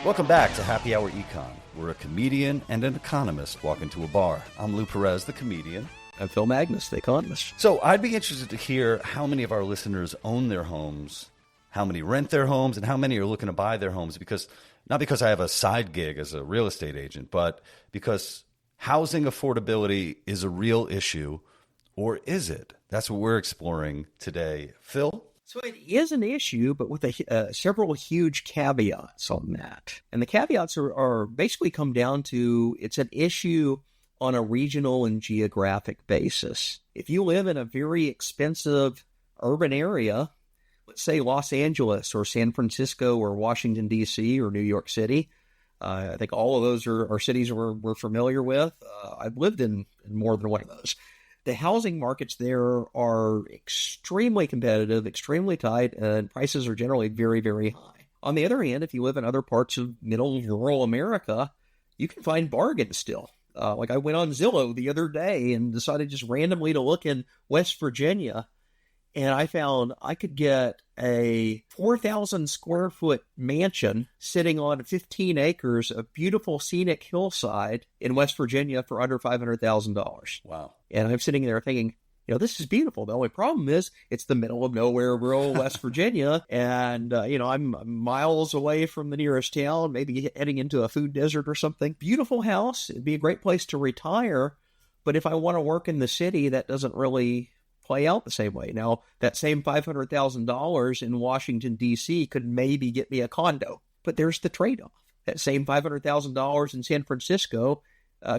Welcome back to Happy Hour Econ, where a comedian and an economist walk into a bar. I'm Lou Perez, the comedian. I'm Phil Magnus, the economist. So I'd be interested to hear how many of our listeners own their homes, how many rent their homes, and how many are looking to buy their homes. Because not because I have a side gig as a real estate agent, but because housing affordability is a real issue, or is it? That's what we're exploring today. Phil? So it is an issue, but with several huge caveats on that. And the caveats are basically come down to it's an issue on a regional and geographic basis. If you live in a very expensive urban area, let's say Los Angeles or San Francisco or Washington, D.C. or New York City, I think all of those are cities we're familiar with. I've lived in more than one of those. The housing markets there are extremely competitive, extremely tight, and prices are generally very, very high. On the other hand, if you live in other parts of middle rural America, you can find bargains still. Like I went on Zillow the other day and decided just randomly to look in West Virginia, and I found I could get a 4,000 square foot mansion sitting on 15 acres of beautiful scenic hillside in West Virginia for under $500,000. Wow. And I'm sitting there thinking, this is beautiful. The only problem is it's the middle of nowhere, rural West Virginia. And, I'm miles away from the nearest town, maybe heading into a food desert or something. Beautiful house. It'd be a great place to retire. But if I want to work in the city, that doesn't really play out the same way. Now, that same $500,000 in Washington, D.C. could maybe get me a condo. But there's the trade-off. That same $500,000 in San Francisco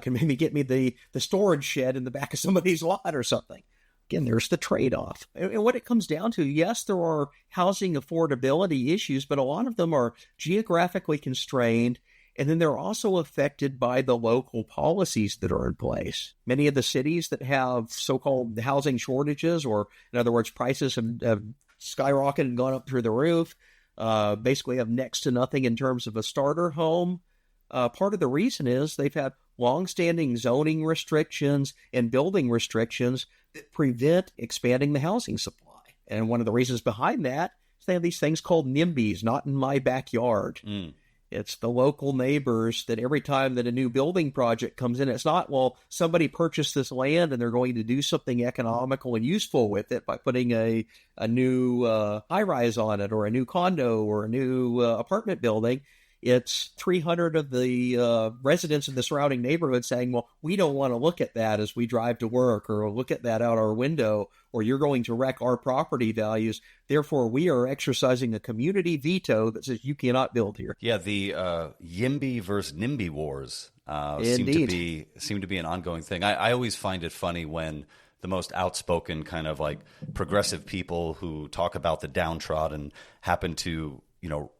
can maybe get me the storage shed in the back of somebody's lot or something. Again, there's the trade-off. And what it comes down to, yes, there are housing affordability issues, but a lot of them are geographically constrained, and then they're also affected by the local policies that are in place. Many of the cities that have so-called housing shortages, or in other words, prices have skyrocketed and gone up through the roof, basically have next to nothing in terms of a starter home. Part of the reason is they've had long-standing zoning restrictions and building restrictions that prevent expanding the housing supply. And one of the reasons behind that is they have these things called NIMBYs, not in my backyard. It's the local neighbors that every time that a new building project comes in, it's not, well, somebody purchased this land and they're going to do something economical and useful with it by putting a new high-rise on it or a new condo or a new apartment building. It's 300 of the residents in the surrounding neighborhood saying, well, we don't want to look at that as we drive to work or look at that out our window, or you're going to wreck our property values. Therefore, we are exercising a community veto that says you cannot build here. Yeah, the YIMBY versus NIMBY wars seem to be an ongoing thing. I always find it funny when the most outspoken kind of like progressive people who talk about the downtrodden happen to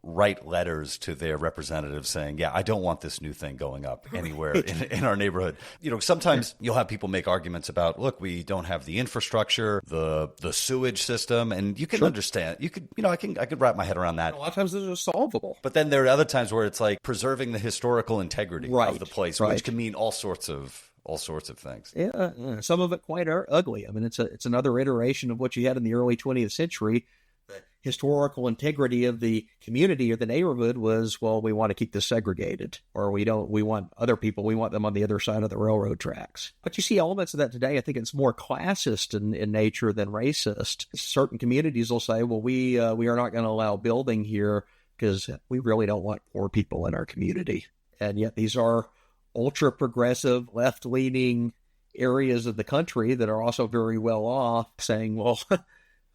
write letters to their representatives saying, yeah, I don't want this new thing going up anywhere in our neighborhood. Sometimes you'll have people make arguments about, look, we don't have the infrastructure, the sewage system, and you can understand. You could, I could wrap my head around that. A lot of times those are solvable. But then there are other times where it's like preserving the historical integrity of the place, which can mean all sorts of things. Yeah, some of it quite ugly. I mean, it's another iteration of what you had in the early 20th century. The historical integrity of the community or the neighborhood was, well, we want to keep this segregated, or we want other people, we want them on the other side of the railroad tracks. But you see elements of that today. I think it's more classist in nature than racist. Certain communities will say, well, we are not going to allow building here because we really don't want poor people in our community. And yet these are ultra-progressive, left-leaning areas of the country that are also very well off, saying, well,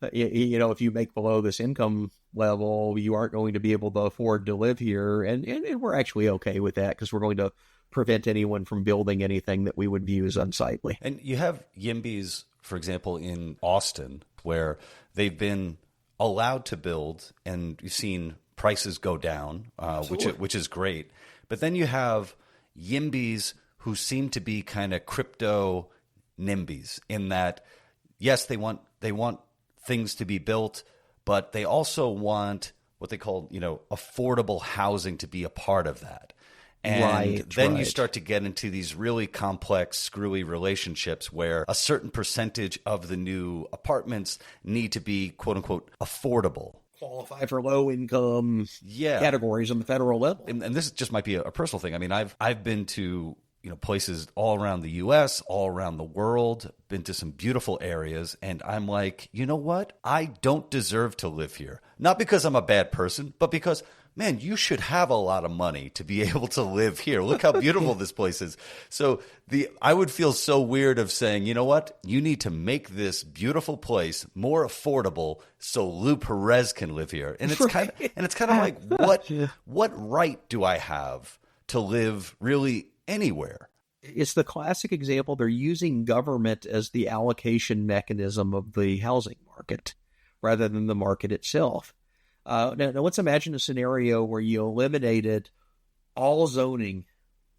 if you make below this income level, you aren't going to be able to afford to live here. And we're actually okay with that because we're going to prevent anyone from building anything that we would view as unsightly. And you have YIMBYs, for example, in Austin, where they've been allowed to build, and you've seen prices go down, which is great. But then you have YIMBYs who seem to be kind of crypto NIMBYs in that, yes, they want things to be built, but they also want what they call, affordable housing to be a part of that. And then you start to get into these really complex, screwy relationships where a certain percentage of the new apartments need to be, quote unquote, affordable. qualify for low income categories on the federal level. And this just might be a personal thing. I mean, I've been to places all around the U.S., all around the world, been to some beautiful areas, and I'm like, you know what? I don't deserve to live here. Not because I'm a bad person, but because, man, you should have a lot of money to be able to live here. Look how beautiful this place is. So I would feel so weird of saying, you know what? You need to make this beautiful place more affordable so Lou Perez can live here. And it's kind of like, what right do I have to live really anywhere? It's the classic example. They're using government as the allocation mechanism of the housing market rather than the market itself. Now, let's imagine a scenario where you eliminated all zoning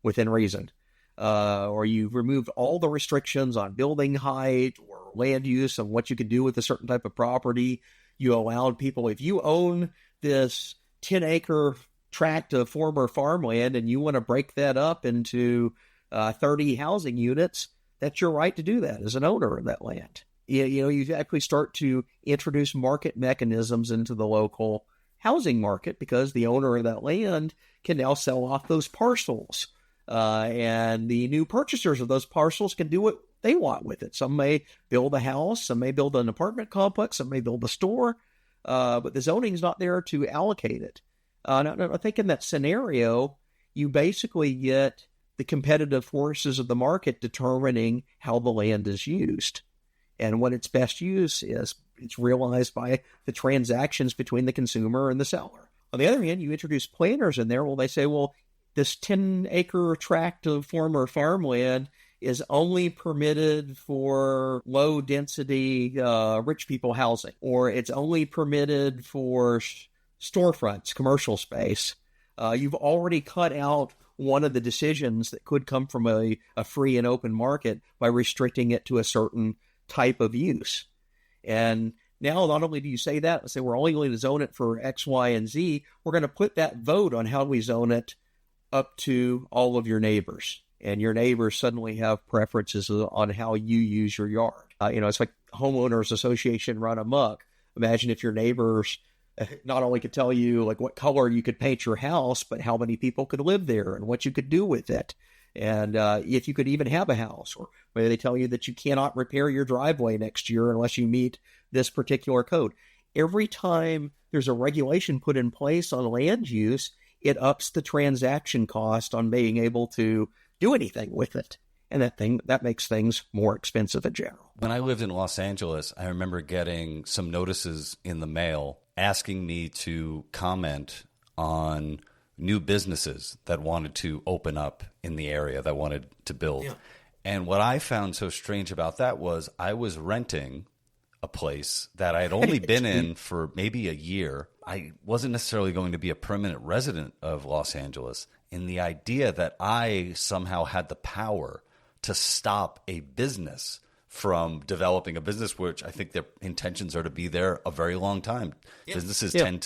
within reason, or you removed all the restrictions on building height or land use and what you could do with a certain type of property. You allowed people, if you own this 10-acre tract of former farmland and you want to break that up into 30 housing units, that's your right to do that as an owner of that land. You actually start to introduce market mechanisms into the local housing market because the owner of that land can now sell off those parcels. And the new purchasers of those parcels can do what they want with it. Some may build a house, some may build an apartment complex, some may build a store, but the zoning is not there to allocate it. Now, I think in that scenario, you basically get the competitive forces of the market determining how the land is used. And what its best use is, it's realized by the transactions between the consumer and the seller. On the other hand, you introduce planners in there. Well, they say, well, this 10-acre tract of former farmland is only permitted for low-density rich people housing, or it's only permitted for storefronts, commercial space. You've already cut out one of the decisions that could come from a free and open market by restricting it to a certain type of use. And now not only do you say that, say we're only going to zone it for X, Y, and Z, we're going to put that vote on how we zone it up to all of your neighbors. And your neighbors suddenly have preferences on how you use your yard. It's like homeowners association run amok. Imagine if your neighbors not only could tell you like what color you could paint your house, but how many people could live there and what you could do with it. And if you could even have a house, or maybe they tell you that you cannot repair your driveway next year unless you meet this particular code. Every time there's a regulation put in place on land use, it ups the transaction cost on being able to do anything with it. And that makes things more expensive in general. When I lived in Los Angeles, I remember getting some notices in the mail asking me to comment on new businesses that wanted to open up in the area, that wanted to build. Yeah. And what I found so strange about that was I was renting a place that I had only been in for maybe a year. I wasn't necessarily going to be a permanent resident of Los Angeles. And the idea that I somehow had the power to stop a business from developing a business, which I think their intentions are to be there a very long time. Yeah. Businesses tend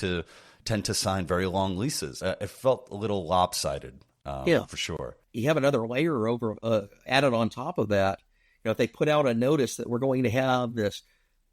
to sign very long leases. It felt a little lopsided, for sure. You have another layer added on top of that. If they put out a notice that we're going to have this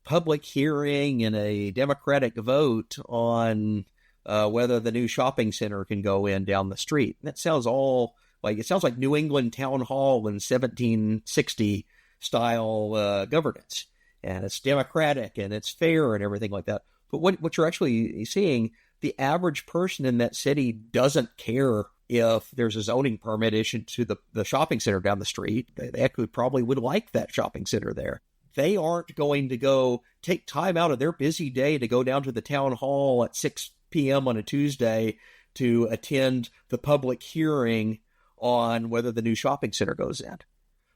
public hearing and a democratic vote on whether the new shopping center can go in down the street, that sounds like New England Town Hall in 1760 style governance, and it's democratic and it's fair and everything like that. But what you're actually seeing, the average person in that city doesn't care if there's a zoning permit issued to the shopping center down the street. They actually probably would like that shopping center there. They aren't going to go take time out of their busy day to go down to the town hall at 6 p.m. on a Tuesday to attend the public hearing on whether the new shopping center goes in.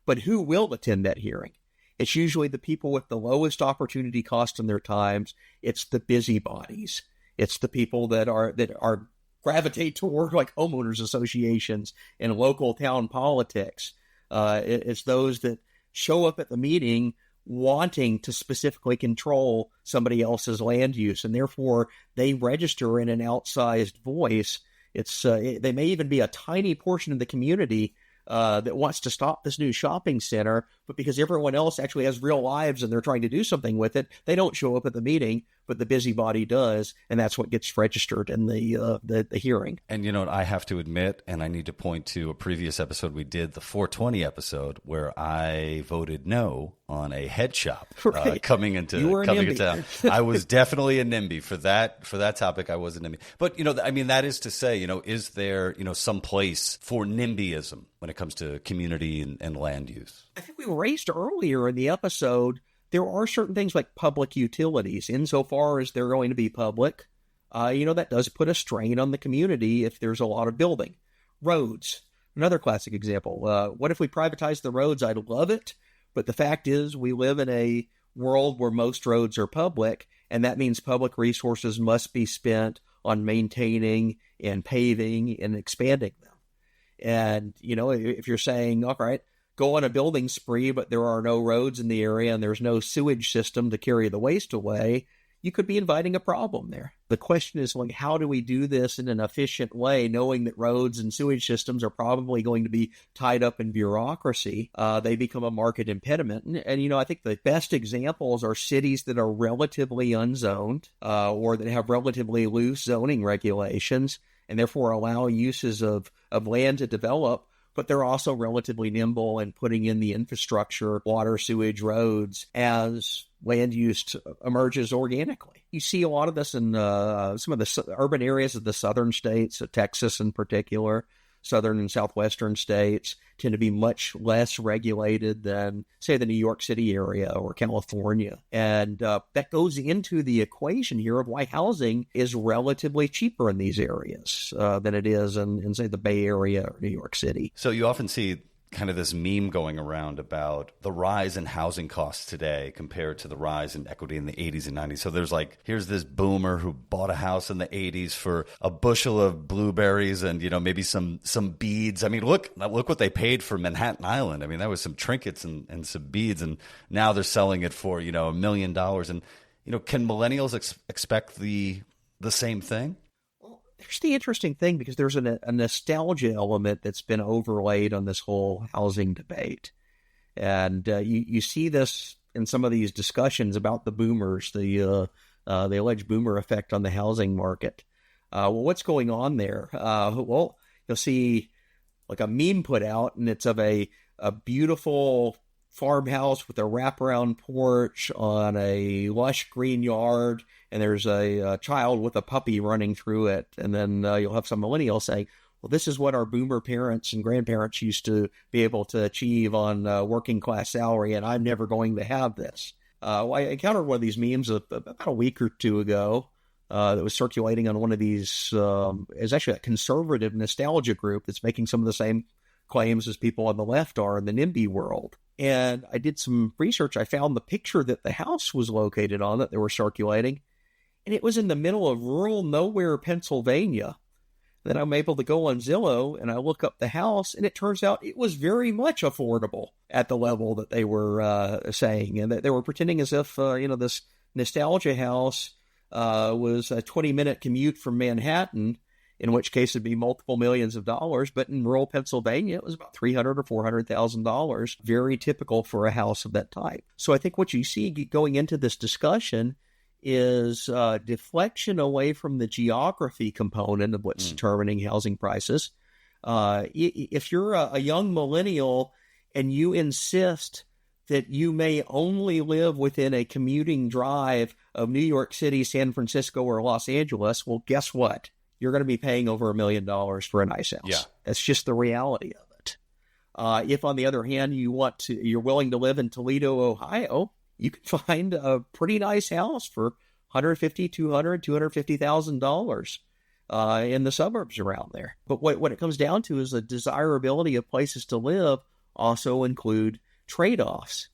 But who will attend that hearing? It's usually the people with the lowest opportunity cost in their times. It's the busybodies. It's the people that are gravitate toward like homeowners associations and local town politics. It's those that show up at the meeting wanting to specifically control somebody else's land use, and therefore they register in an outsized voice. They may even be a tiny portion of the community that wants to stop this new shopping center, but because everyone else actually has real lives and they're trying to do something with it, they don't show up at the meeting. but the busybody does, and that's what gets registered in the hearing. And you know what, I have to admit, and I need to point to a previous episode we did, the 420 episode, where I voted no on a head shop coming into town. I was definitely a NIMBY for that topic. I was a NIMBY. But, you know, I mean, that is to say, you know, is there, you know, some place for NIMBYism when it comes to community and land use? I think we raised earlier in the episode, there are certain things like public utilities, insofar as they're going to be public. That does put a strain on the community if there's a lot of building. Roads, another classic example. What if we privatize the roads? I'd love it. But the fact is, we live in a world where most roads are public, and that means public resources must be spent on maintaining and paving and expanding them. And, you know, if you're saying, all right, go on a building spree, but there are no roads in the area and there's no sewage system to carry the waste away, you could be inviting a problem there. The question is, like, how do we do this in an efficient way, knowing that roads and sewage systems are probably going to be tied up in bureaucracy? They become a market impediment. And, you know, I think the best examples are cities that are relatively unzoned or that have relatively loose zoning regulations and therefore allow uses of land to develop, but they're also relatively nimble in putting in the infrastructure, water, sewage, roads, as land use emerges organically. You see a lot of this in some of the urban areas of the southern states, Texas in particular. Southern and southwestern states tend to be much less regulated than, say, the New York City area or California. And that goes into the equation here of why housing is relatively cheaper in these areas than it is in, say, the Bay Area or New York City. So you often see kind of this meme going around about the rise in housing costs today compared to the rise in equity in the 80s and 90s. So there's like, here's this boomer who bought a house in the 80s for a bushel of blueberries and, you know, maybe some beads. I mean, look what they paid for Manhattan Island. I mean, that was some trinkets and some beads, and now they're selling it for, you know, $1 million. And, you know, can millennials expect the same thing? There's the interesting thing, because there's a nostalgia element that's been overlaid on this whole housing debate. And you see this in some of these discussions about the boomers, the alleged boomer effect on the housing market. What's going on there? You'll see like a meme put out, and it's of a beautiful farmhouse with a wraparound porch on a lush green yard, and there's a child with a puppy running through it. And then you'll have some millennials saying, well, this is what our boomer parents and grandparents used to be able to achieve on working class salary, and I'm never going to have this. I encountered one of these memes about a week or two ago that was circulating on one of these. It's actually a conservative nostalgia group that's making some of the same claims as people on the left are in the NIMBY world. And I did some research. I found the picture that the house was located on that they were circulating, and it was in the middle of rural nowhere, Pennsylvania. Then I'm able to go on Zillow and I look up the house, and it turns out it was very much affordable at the level that they were saying, and that they were pretending as if this nostalgia house was a 20-minute commute from Manhattan, in which case it'd be multiple millions of dollars. But in rural Pennsylvania, it was about $300,000 or $400,000, very typical for a house of that type. So I think what you see going into this discussion is deflection away from the geography component of what's determining housing prices. If you're a young millennial and you insist that you may only live within a commuting drive of New York City, San Francisco, or Los Angeles, well, guess what? You're going to be paying over $1 million for a nice house. Yeah. That's just the reality of it. If, on the other hand, you're willing to live in Toledo, Ohio, you can find a pretty nice house for $150,000, $200,000, $250,000 in the suburbs around there. But what it comes down to is the desirability of places to live also include trade-offs.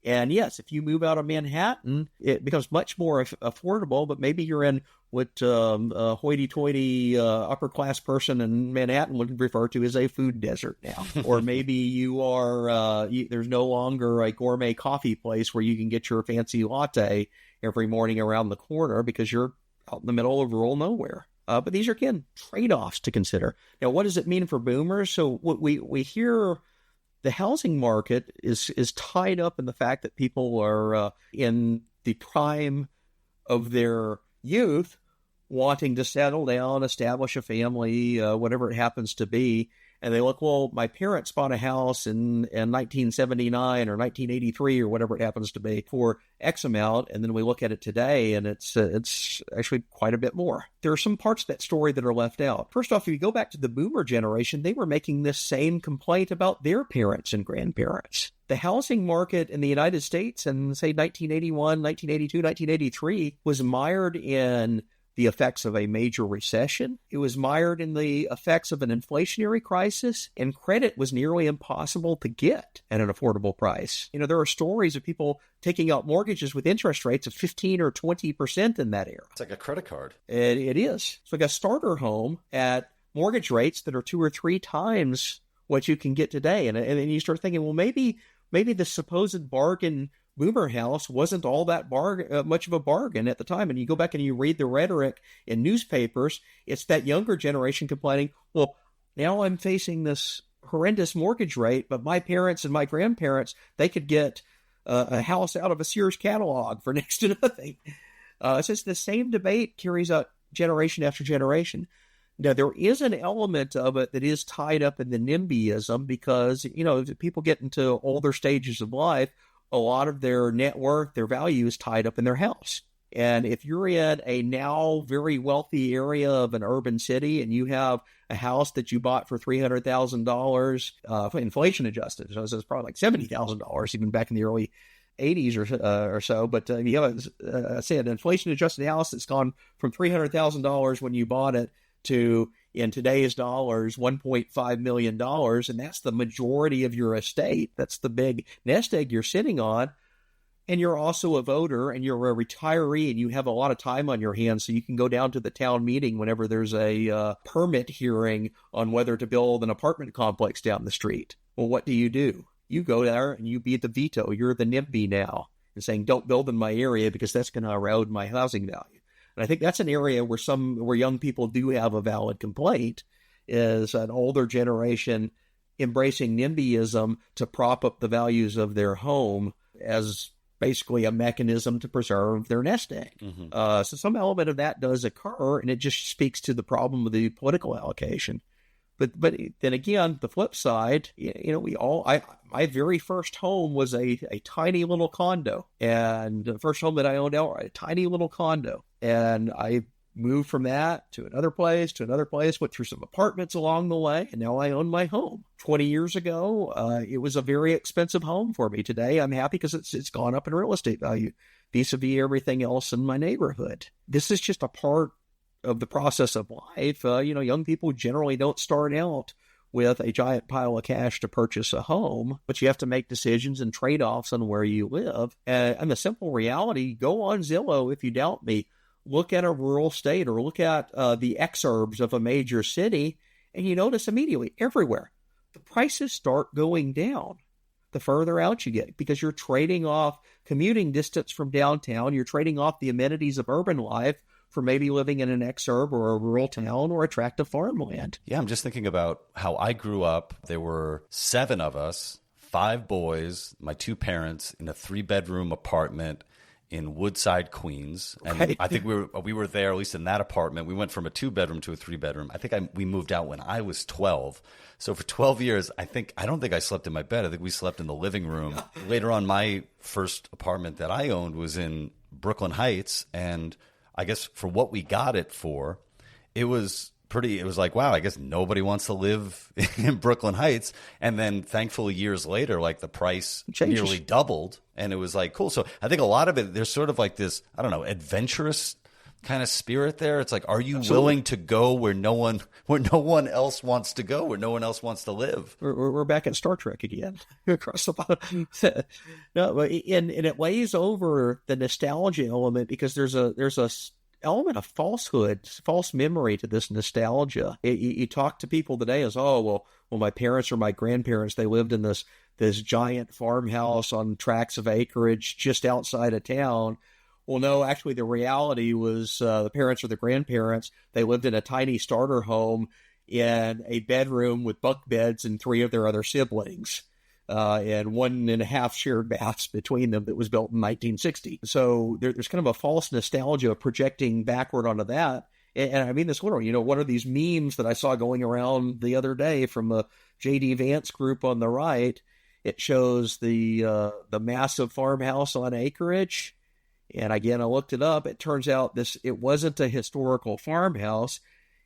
And yes, if you move out of Manhattan, it becomes much more affordable, but maybe you're in what a hoity-toity upper-class person in Manhattan would refer to as a food desert now. Or maybe you are, there's no longer a gourmet coffee place where you can get your fancy latte every morning around the corner because you're out in the middle of rural nowhere. But these are, again, trade-offs to consider. Now, what does it mean for boomers? So what we hear... The housing market is tied up in the fact that people are in the prime of their youth wanting to settle down, establish a family, whatever it happens to be. And they look, well, my parents bought a house in 1979 or 1983 or whatever it happens to be for X amount. And then we look at it today and it's actually quite a bit more. There are some parts of that story that are left out. First off, if you go back to the boomer generation, they were making this same complaint about their parents and grandparents. The housing market in the United States in, say, 1981, 1982, 1983 was mired in the effects of a major recession. It was mired in the effects of an inflationary crisis, and credit was nearly impossible to get at an affordable price. You know, there are stories of people taking out mortgages with interest rates of 15 or 20% in that era. It's like a credit card. It is. It's like a starter home at mortgage rates that are 2 or 3 times what you can get today. And then you start thinking, well, maybe the supposed bargain boomer house wasn't all that much of a bargain at the time. And you go back and you read the rhetoric in newspapers, it's that younger generation complaining, well, now I'm facing this horrendous mortgage rate, but my parents and my grandparents, they could get a house out of a Sears catalog for next to nothing. It's just the same debate carries out generation after generation. Now, there is an element of it that is tied up in the NIMBYism because, you know, if people get into older stages of life, a lot of their net worth, their value is tied up in their house. And if you're in a now very wealthy area of an urban city and you have a house that you bought for $300,000, inflation adjusted, so it's probably like $70,000 even back in the early 80s or so. But you have, say, an inflation adjusted house that's gone from $300,000 when you bought it to, in today's dollars, $1.5 million, and that's the majority of your estate. That's the big nest egg you're sitting on, and you're also a voter, and you're a retiree, and you have a lot of time on your hands, so you can go down to the town meeting whenever there's a permit hearing on whether to build an apartment complex down the street. Well, what do? You go there, and you be the veto. You're the NIMBY now, and saying, don't build in my area because that's going to erode my housing value. And I think that's an area where young people do have a valid complaint, is an older generation embracing NIMBYism to prop up the values of their home as basically a mechanism to preserve their nest egg. Mm-hmm. So some element of that does occur, and it just speaks to the problem of the political allocation. But then again, the flip side, you know, my very first home was a tiny little condo, and the first home that I owned outright, a tiny little condo. And I moved from that to another place, went through some apartments along the way, and now I own my home. 20 years ago, it was a very expensive home for me. Today, I'm happy because it's gone up in real estate value vis-a-vis everything else in my neighborhood. This is just a part of the process of life. Young people generally don't start out with a giant pile of cash to purchase a home, but you have to make decisions and trade-offs on where you live. And the simple reality, go on Zillow if you doubt me, look at a rural state or look at the exurbs of a major city, and you notice immediately everywhere, the prices start going down the further out you get because you're trading off commuting distance from downtown, you're trading off the amenities of urban life for maybe living in an exurb or a rural town or attractive farmland. Yeah, I'm just thinking about how I grew up. There were 7 of us, 5 boys, my 2 parents in a 3-bedroom apartment in Woodside, Queens. And okay. I think we were there, at least in that apartment. We went from a 2-bedroom to a 3-bedroom. I think we moved out when I was 12. So for 12 years, I don't think I slept in my bed. I think we slept in the living room. Later on, my first apartment that I owned was in Brooklyn Heights, and I guess for what we got it for, it was like, wow, I guess nobody wants to live in Brooklyn Heights. And then thankfully years later, like the price nearly doubled, and it was like, cool. So I think a lot of it, there's sort of like this, I don't know, adventurous kind of spirit there. It's like, are you willing to go where no one else wants to go, where no one else wants to live? We're back at Star Trek again. Across the bottom. No, and it lays over the nostalgia element because there's a element of falsehood, false memory to this nostalgia. You talk to people today as, well, my parents or my grandparents, they lived in this giant farmhouse on tracts of acreage just outside of town. Well, no, actually the reality was the parents or the grandparents, they lived in a tiny starter home in a bedroom with bunk beds and 3 of their other siblings. and 1.5 shared baths between them that was built in 1960. So there's kind of a false nostalgia projecting backward onto that. And I mean this literally, what are these memes that I saw going around the other day from the J.D. Vance group on the right? It shows the massive farmhouse on acreage. And again, I looked it up. It turns out it wasn't a historical farmhouse.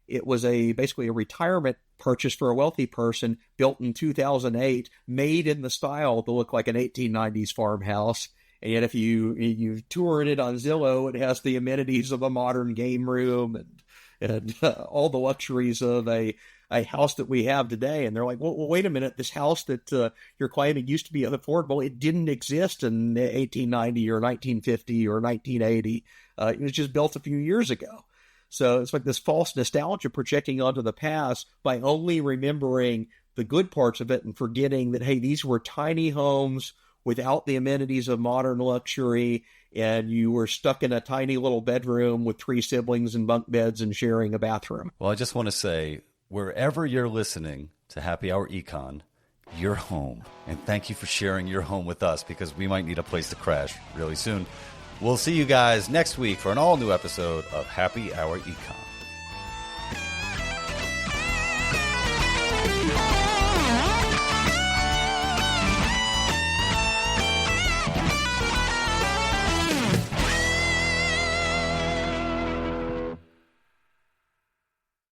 It was basically a retirement purchase for a wealthy person, built in 2008, made in the style to look like an 1890s farmhouse. And yet if you tour it on Zillow, it has the amenities of a modern game room and all the luxuries of a house that we have today. And they're like, well, wait a minute, this house that you're claiming used to be affordable, it didn't exist in 1890 or 1950 or 1980. It was just built a few years ago. So it's like this false nostalgia projecting onto the past by only remembering the good parts of it and forgetting that, hey, these were tiny homes without the amenities of modern luxury, and you were stuck in a tiny little bedroom with 3 siblings and bunk beds and sharing a bathroom. Well, I just want to say, wherever you're listening to Happy Hour Econ, you're home. And thank you for sharing your home with us, because we might need a place to crash really soon. We'll see you guys next week for an all-new episode of Happy Hour Econ.